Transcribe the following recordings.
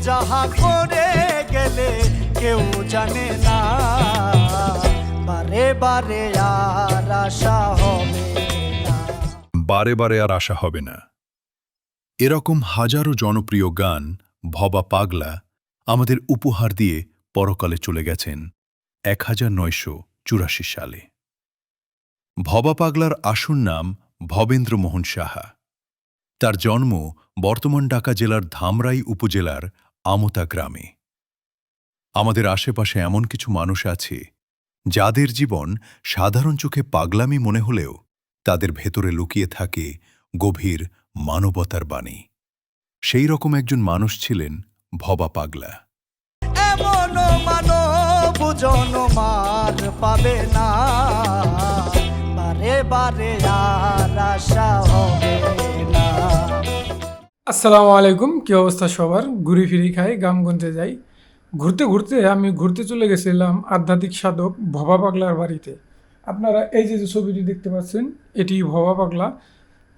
যাহা করে গেলে কেউ জানে না, বারে বারে আর আশা হবে না। বারে বারে আর আশা হবে না। এরকম হাজারো জনপ্রিয় গান ভবা পাগলা আমাদের উপহার দিয়ে পরকালে চলে গেছেন 1984 সালে। ভবা পাগলার আসল নাম ভবেন্দ্র মোহন সাহা। তার জন্ম বর্তমান ঢাকা জেলার ধামরাই উপজেলার আমতা গ্রামে। আমাদের আশেপাশে এমন কিছু মানুষ আছে যাদের জীবন সাধারণ চোখে পাগলামি মনে হলেও তাদের ভেতরে লুকিয়ে থাকে গভীর মানবতার বাণী। সেই রকম একজন মানুষ ছিলেন ভবা পাগলা। এমন মানব জনমার পাবে না, বারে বারে আর আশা হবে না। আসসালামু আলাইকুম, কি অবস্থা সবার? ঘুরি ফিরি খাই, গ্রামগঞ্জে যাই। ঘুরতে ঘুরতে আমি চলে গেছিলাম আধ্যাত্মিক সাধক ভবা পাগলার বাড়িতে। আপনারা এই যে ছবিটি দেখতে পাচ্ছেন, এটি ভবা পাগলা।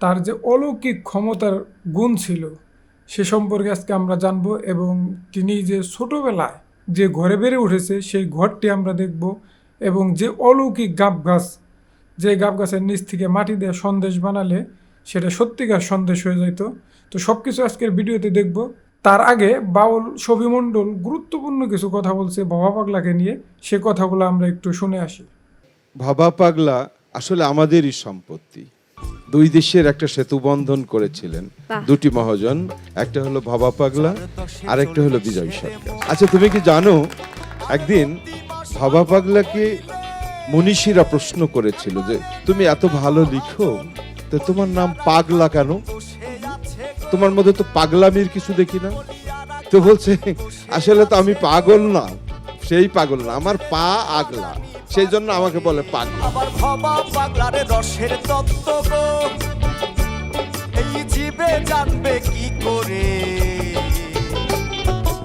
তার যে অলৌকিক ক্ষমতার গুণ ছিল সে সম্পর্কে আজকে আমরা জানবো, এবং তিনি যে ছোটোবেলায় যে ঘরে বেড়ে উঠেছে সেই ঘরটি আমরা দেখব, এবং যে অলৌকিক গাব গাছ, যে গাব গাছের নিচ থেকে মাটি দিয়ে সন্দেশ বানালে সেটা সত্যিকার সন্দেশ হয়ে যেত। তো সব কিছু আজকের ভিডিওতে দেখব। তার আগে বাউল শফি মণ্ডল গুরুত্বপূর্ণ কিছু কথা বলছে ভবা পাগলাকে নিয়ে, সে কথাগুলো আমরা একটু শুনে আসি। ভবা পাগলা আসলে আমাদেরই সম্পত্তি। দুই দেশের একটা সেতু বন্ধন করেছিলেন দুটি মহাজন, একটা হলো ভবা পাগলা আর একটা হলো বিজয় সরকার। আচ্ছা, তুমি কি জানো একদিন ভবা পাগলাকে মনীষীরা প্রশ্ন করেছিল যে তুমি এত ভালো লিখো, তো তোমার নাম পাগলা কেন? তোমার মধ্যে তো পাগলামির কিছু দেখি না। তো বলছে আসলে তো আমি পাগল না, সেই পাগল না, আমার পা আগলা, সেই জন্য আমাকে বলে পাগলা। আবার ভবা পাগলারে রসের তত্ত্ব গো, এই জীবে জানবে কি করে,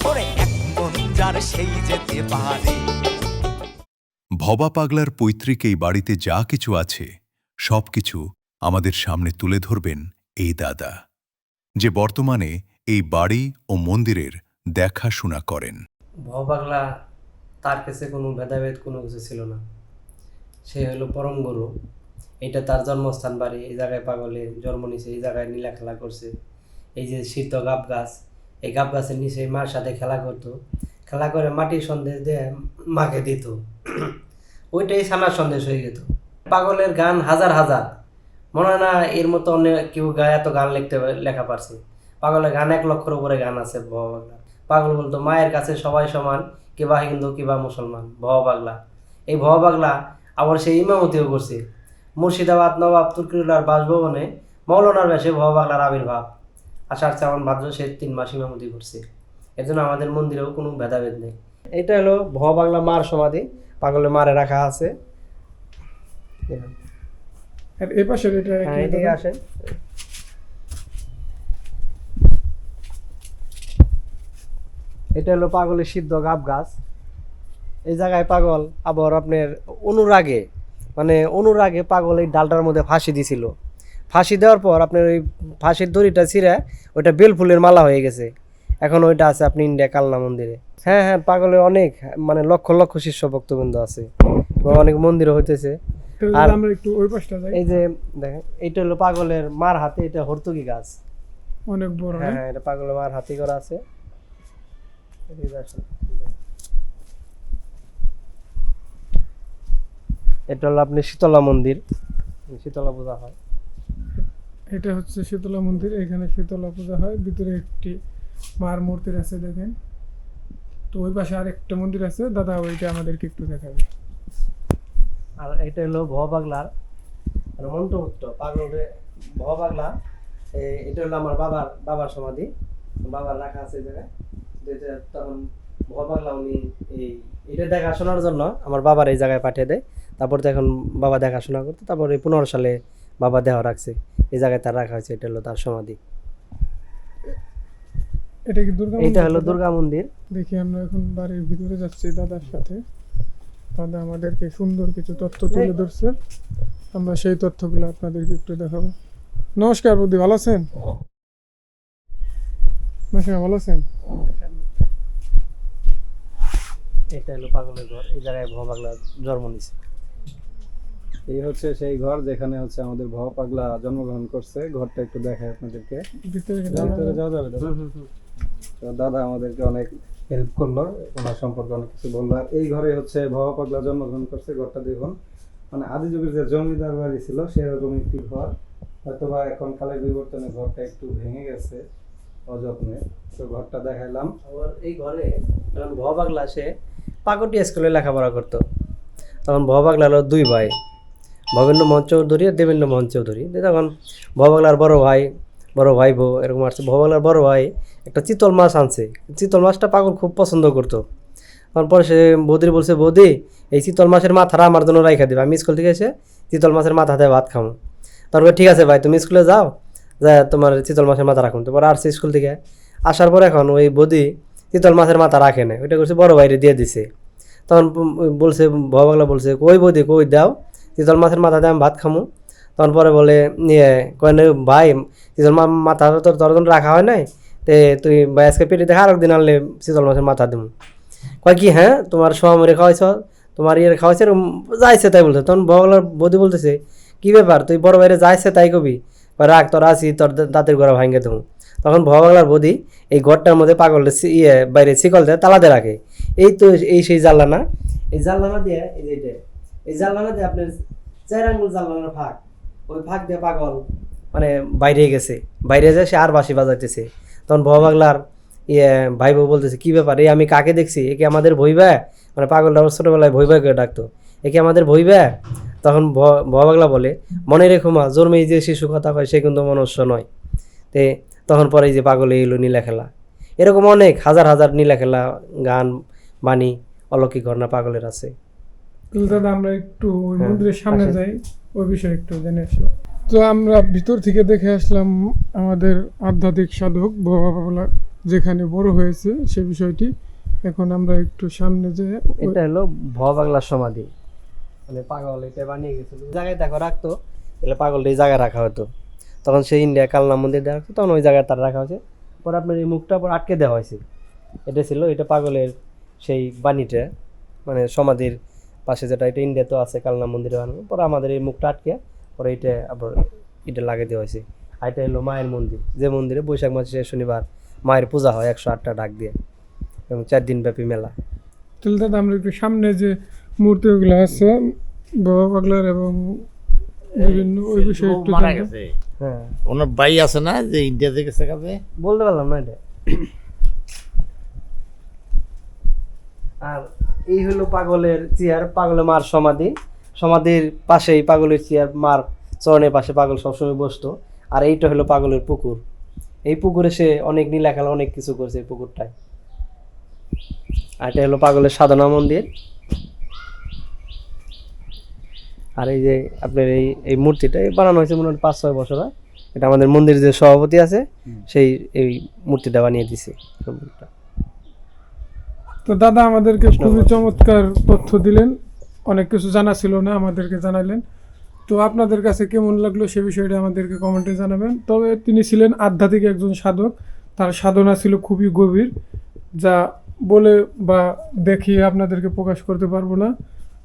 ওরে এক মন যার সেই যেতে পারে। ভবা পাগলার পৈতৃক এই বাড়িতে যা কিছু আছে সব কিছু আমাদের সামনে তুলে ধরবেন এই দাদা, যে বর্তমানে এই বাড়ি ও মন্দিরের দেখাশোনা করেন। ভবা পাগলা তার কাছে কোনো ভেদাভেদ কোনো কিছু ছিল না। সে হলো পরম গুরু। এটা তার জন্মস্থান বাড়ি, এই জায়গায় পাগলে জন্ম নিছে, এই জায়গায় নীলা খেলা করছে। এই যে শীত গাব গাছ, এই গাব গাছের নিচে মার সাথে খেলা করতো, খেলা করে মাটির সন্দেশ দিয়ে মাকে দিত, ওইটাই ছানার সন্দেশ হয়ে যেত। পাগলের গান হাজার হাজার, মনে হয় না এর মতো অন্য কেউ গায়ে এত গান লেখা পারছে। পাগলের গান 1 লক্ষের উপরে গান আছে ভবা পাগলা। পাগল বলতো মায়ের কাছে সবাই সমান, কিবা হিন্দু কিবা মুসলমান। ভবা পাগলা, এই ভবা পাগলা আবার সেই ইমামতিও করছে মুর্শিদাবাদ নবাব তুর্কিউল্লাহর বাসভবনে মৌলানার বেশে ভবা পাগলার আবির্ভাব। আষাঢ় শ্রাবণ ভাদ্র সে 3 মাস ইমামতি করছে। এর জন্য আমাদের মন্দিরেও কোনো ভেদাভেদ নেই। এটা হলো ভবা পাগলা মার সমাধি, পাগলের মারে রাখা আছে। আর এই পাশে এদিকে আসেন। এটা হলো পাগলের সিদ্ধ গাব গাছ। এই জায়গায় পাগল আবার আপনার অনুরাগে পাগল এই ডালটার মধ্যে ফাঁসি দিছিল। ফাঁসি দেওয়ার পর আপনার ওই ফাঁসির দড়িটা ছিঁড়ে ওইটা বেল ফুলের মালা হয়ে গেছে। এখন ওইটা আছে আপনি ইন্ডিয়া কালনা মন্দিরে। হ্যাঁ হ্যাঁ, পাগলের অনেক লক্ষ লক্ষ শিষ্য ভক্তবৃন্দ আছে, অনেক মন্দিরও হইতেছে। আর আমরা একটু ওই পাশটা যাই। এই যে দেখেন, এইটা হলো পাগলের মার হাতে, এটা হর্তুকি গাছ, অনেক বড়। হ্যাঁ, এটা পাগলের মার হাতে করা আছে। এটা হলো আপনি শীতলা মন্দির, শীতলা পূজা হয়। এটা হচ্ছে শীতলা মন্দির, এখানে শীতলা পূজা হয়। ভিতরে একটি মার মূর্তি আছে দেখেন। তো ওই পাশে আরেকটা মন্দির আছে, দাদা ওইটা আমাদেরকে একটু দেখাবে। আর এটা হলো ভবা পাগলার মন্ত্রমুক্ত পাগলের ভবা পাগলা। এটা হলো আমার বাবার সমাধি, বাবার রাখা আছে এই জায়গায়। তখন ভবা পাগলা উনি এটা দেখাশোনার জন্য আমার বাবার এই জায়গায় পাঠিয়ে দেয়। তারপর তো এখন বাবা দেখাশোনা করতো, তারপর 15 সালে বাবা দেহ রাখছে এই জায়গায়, তার রাখা হয়েছে। এটা হলো তার সমাধি। এটা কি দুর্গা? এটা হলো দুর্গা মন্দির। দেখি আমরা এখন বাড়ির ভিতরে যাচ্ছি দাদার সাথে। দাদা আমাদেরকে সুন্দর কিছু তথ্য তুলে ধরছে, আমরা সেই তথ্যগুলো আপনাদেরকে একটু দেখাবো। নমস্কার বৌদি, ভালো আছেন? ভালো আছেন? এটা হলো পাগলের ঘর, এই জায়গায় ভবা পাগলা জন্ম নিছে। এই হচ্ছে সেই ঘর যেখানে হচ্ছে আমাদের ভবা পাগলা জন্মগ্রহণ করছে। ঘরটা একটু দেখাই আপনাদেরকে। ভিতরে ভিতরে যাওয়া যাবে দাদা? তো দাদা আমাদেরকে অনেক হেল্প করলো, ওনার সম্পর্কে অনেক কিছু বললো। আর এই ঘরে হচ্ছে ভবা পাগলা জন্মগ্রহণ করছে। ঘরটা দেখুন, মানে আদি যুগের যে জমিদার বাড়ি ছিল সেরকম একটি ঘর। হয়তোবা এখন কালের বিবর্তনে ঘরটা একটু ভেঙে গেছে অযত্নে। তো ঘরটা দেখাইলাম। আবার এই ঘরে যখন ভবা পাগলা সে পাকুটিয়া স্কুলে লেখাপড়া করতো, তখন ভবা পাগলা হলো দুই ভাই, ভবেন্দ্র মোহন চৌধুরী আর দেবেন্দ্র মোহন চৌধুরী। তখন ভবা পাগলার বড় ভাই বউ এরকম আসছে। ভবা পাগলার বড় ভাই একটা চিতল মাছ আনছে। চিতল মাছটা পাগল খুব পছন্দ করতো। তারপরে সে বৌদির বলছে, বৌদি এই চিতল মাছের মাথাটা আমার জন্য রাইখা দেবে, আমি স্কুল থেকে এসে চিতল মাছের মাথা দিয়ে ভাত খাবো। তারপরে ঠিক আছে ভাই, তুমি স্কুলে যাও, যা তোমার চিতল মাছের মাথা রাখুন। তারপর আসছে স্কুল থেকে, আসার পর এখন ওই বৌদি চিতল মাছের মাথা রাখে না, ওইটা করছে বড় ভাইরে দিয়ে দিছে। তখন বলছে ভবা পাগলা বলছে, কই বৌদি কই দাও, চিতল মাছের মাথা দিয়ে আমি ভাত খামো। তখন পরে বলে কয় না ভাই, চিতল মাথা তোর জন্য রাখা হয় নাই, তে তুই ভাই আজকে পেটে দেখা আর একদিন আনলে চিতল মাছের মাথা দেবো। কয় কি হ্যাঁ, তোমার সোয়া মরে খাওয়াইছ, তোমার ইয়ে খাওয়াইছে, যাইছে তাই বলছে। তখন ভবা পাগলার বৌদি বলতেছে, কি ব্যাপার, তুই বড় বাইরে যাইছে তাই কবি, রাখ তোর আসি, তোর দাঁতের গোড়া ভাঙে দেবো। তখন ভবা পাগলার বৌদি এই ঘরটার মধ্যে পাগলের বাইরে শিকল দেয়, তালাতে রাখে। এই তো এই সেই জানলানা, এই জানলানা দিয়ে এই জানলানা দিয়ে আপনার 4 আঙ্গুল জানলানার ফাঁক, ওই ফাঁক দিয়ে পাগল মানে বাইরে গেছে। বাইরে যায় সে আর বাঁশি বাজাইতেছে। তখন ভবা পাগলার ভাই বউ বলতেছে, কি ব্যাপার, এই আমি কাকে দেখছি, একে আমাদের ভইবা, মানে পাগলটা ছোটবেলায় ভইবা করে ডাকতো, একে আমাদের ভইবা। তখন ভবা পাগলা বলে, মনে রেখো মা, জন্মেই যে শিশু কথা কয় সে কিন্তু মনুষ্য নয়। তে তখন পরে যে পাগলে এলো নীলা খেলা, এরকম অনেক হাজার হাজার নীলা খেলা, গান, বাণী, অলৌকিক ঘটনা পাগলের আছে। দাদা আমরা একটু ওই মন্দিরের সামনে যাই, ওই বিষয়ে একটু জেনে আসি। তো আমরা ভিতর থেকে দেখে আসলাম আমাদের আধ্যাত্মিক সাধক ভবা পাগলা যেখানে বড় হয়েছে সে বিষয়টি। এখন আমরা একটু সামনে যে এটা হলো ভবা পাগলার সমাধি, মানে পাগল এটা বানিয়ে গেছিল জায়গায় দেখো রাখতো, এলে পাগলটা এই জায়গায় রাখা হতো। তখন সেই ইন্ডিয়া কালনা মন্দির দেওয়া রাখতো, তখন ওই জায়গায় তার রাখা হয়েছে। পরে আপনার এই মুখটা পর আটকে দেওয়া হয়েছে। এটা ছিল এটা পাগলের সেই বাণীটা, মানে সমাধির পাশে যেটা, এটা ইন্ডিয়াতেও আছে কালনা মন্দিরে বানানো। পরে আমাদের এই মুখটা আটকে পরে এটা আবার এটা লাগিয়ে দেওয়া হয়েছে। আর এটা হলো মায়ের মন্দির, যে মন্দিরে বৈশাখ মাসে শনিবার মায়ের পূজা হয় 108টা ডাক দিয়ে, এবং 4 দিন ব্যাপী মেলা। তাহলে দাদা আমরা একটু সামনে যে মূর্তিগুলো আছে ভবা পাগলার এবং বিভিন্ন ওই বিষয়ে একটু মারা জানবো। গেছে, হ্যাঁ ওনার ভাই আছে না যে ইন্ডিয়া থেকে শেখাবে। বলতে পারলাম না এটা। আর এই হলো পাগলের চেয়ার, পাগলের মার সমাধি, সমাধির পাশেই পাগলের চেয়ার, মার চরণের পাশে পাগল সবসময় বসতো। আর এইটা হলো পাগলের পুকুর, এই পুকুরে সে অনেক নীলা খেলা অনেক কিছু করছে এই পুকুরটায়। আর এটা হলো পাগলের সাধনা মন্দির। আর এই যে আপনার এই মূর্তিটা বানানো হয়েছে মনে হয় 5-6 বছর হয়। এটা আমাদের মন্দির যে সভাপতি আছে সেই এই মূর্তিটা বানিয়ে দিছে। তো দাদা আমাদেরকে খুবই চমৎকার তথ্য দিলেন, অনেক কিছু জানা ছিল না আমাদেরকে জানাইলেন। তো আপনাদের কাছে কেমন লাগলো সে বিষয়টা আমাদেরকে কমেন্টে জানাবেন। তবে তিনি ছিলেন আধ্যাত্মিক একজন সাধক, তার সাধনা ছিল খুবই গভীর, যা বলে বা দেখিয়ে আপনাদেরকে প্রকাশ করতে পারবো না।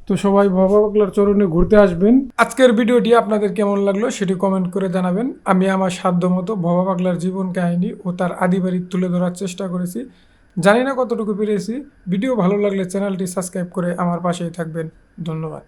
তো সবাই ভবা পাগলার চরণে ঘুরতে আসবেন। আজকের ভিডিওটি আপনাদের কেমন লাগলো সেটি কমেন্ট করে জানাবেন। আমি আমার সাধ্যমতো ভবা পাগলার জীবন কাহিনী ও তার আদিবাড়ি তুলে ধরার চেষ্টা করেছি। জানি না কতটুকু পেরেছি। ভিডিও ভালো লাগলে চ্যানেলটি সাবস্ক্রাইব করে আমার পাশেই থাকবেন। ধন্যবাদ।